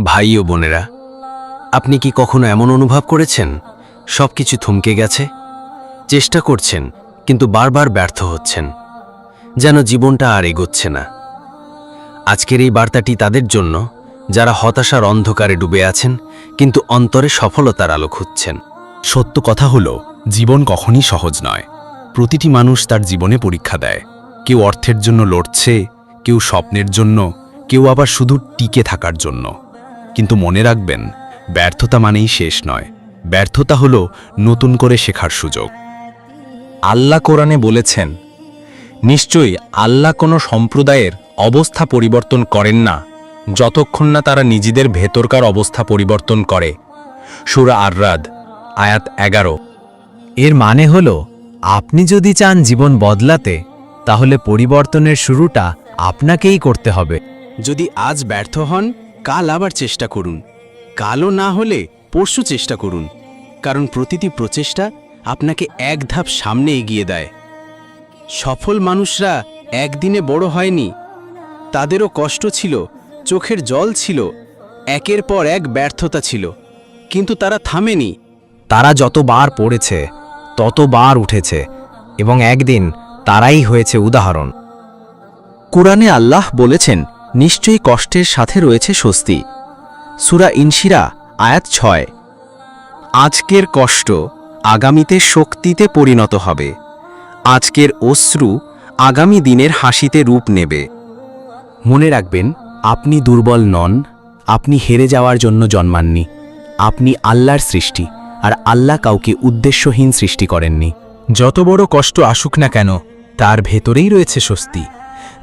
ভাই ও বোনেরা, আপনি কি কখনো এমন অনুভব করেছেন সবকিছু থমকে গেছে? চেষ্টা করছেন কিন্তু বারবার ব্যর্থ হচ্ছেন, যেন জীবনটা আর এগোচ্ছে না। আজকের এই বার্তাটি তাদের জন্য যারা হতাশার অন্ধকারে ডুবে আছেন কিন্তু অন্তরে সফলতার আলো খুঁজছেন। সত্য কথা হলো, জীবন কখনই সহজ নয়। প্রতিটি মানুষ তার জীবনে পরীক্ষা দেয়। কেউ অর্থের জন্য লড়ছে, কেউ স্বপ্নের জন্য, কেউ আবার শুধু টিকে থাকার জন্য। কিন্তু মনে রাখবেন, ব্যর্থতা মানেই শেষ নয়। ব্যর্থতা হলো নতুন করে শেখার সুযোগ। আল্লাহ কোরআনে বলেছেন, নিশ্চয়ই আল্লাহ কোনো সম্প্রদায়ের অবস্থা পরিবর্তন করেন না যতক্ষণ না তারা নিজেদের ভেতরকার অবস্থা পরিবর্তন করে। সূরা আর-রাদ, আয়াত 11। এর মানে হল, আপনি যদি চান জীবন বদলাতে, তাহলে পরিবর্তনের শুরুটা আপনাকেই করতে হবে। যদি আজ ব্যর্থ হন, কাল আবার চেষ্টা করুন। কালও না হলে পরশু চেষ্টা করুন, কারণ প্রতিটি প্রচেষ্টা আপনাকে এক ধাপ সামনে এগিয়ে দেয়। সফল মানুষরা একদিনে বড় হয়নি, তাদেরও কষ্ট ছিল, চোখের জল ছিল, একের পর এক ব্যর্থতা ছিল, কিন্তু তারা থামেনি। তারা যতবার পড়েছে ততবার উঠেছে, এবং একদিন তারাই হয়েছে উদাহরণ। কুরআনে আল্লাহ বলেছেন, নিশ্চয়ই কষ্টের সাথে রয়েছে স্বস্তি। সূরা ইনশিরা, আয়াত 6। আজকের কষ্ট আগামীতে শক্তিতে পরিণত হবে। আজকের অশ্রু আগামী দিনের হাসিতে রূপ নেবে। মনে রাখবেন, আপনি দুর্বল নন, আপনি হেরে যাওয়ার জন্য জন্মাননি। আপনি আল্লাহর সৃষ্টি, আর আল্লাহ কাউকে উদ্দেশ্যহীন সৃষ্টি করেননি। যত বড় কষ্ট আসুক না কেন, তার ভেতরেই রয়েছে স্বস্তি।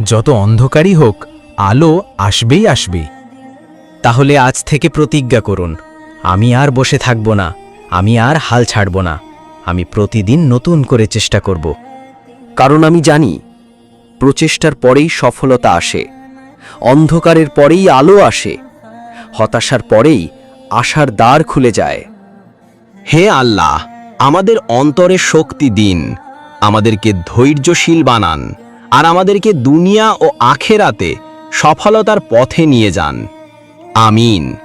যত অন্ধকারই হোক, আলো আসবেই আসবে। তাহলে আজ থেকে প্রতিজ্ঞা করুন, আমি আর বসে থাকব না, আমি আর হাল ছাড়ব না, আমি প্রতিদিন নতুন করে চেষ্টা করব। কারণ আমি জানি, প্রচেষ্টার পরেই সফলতা আসে, অন্ধকারের পরেই আলো আসে, হতাশার পরেই আশার দ্বার খুলে যায়। হে আল্লাহ, আমাদের অন্তরে শক্তি দিন, আমাদেরকে ধৈর্যশীল বানান, আর আমাদেরকে দুনিয়া ও আখেরাতে সফলতার পথে নিয়ে যান। আমিন।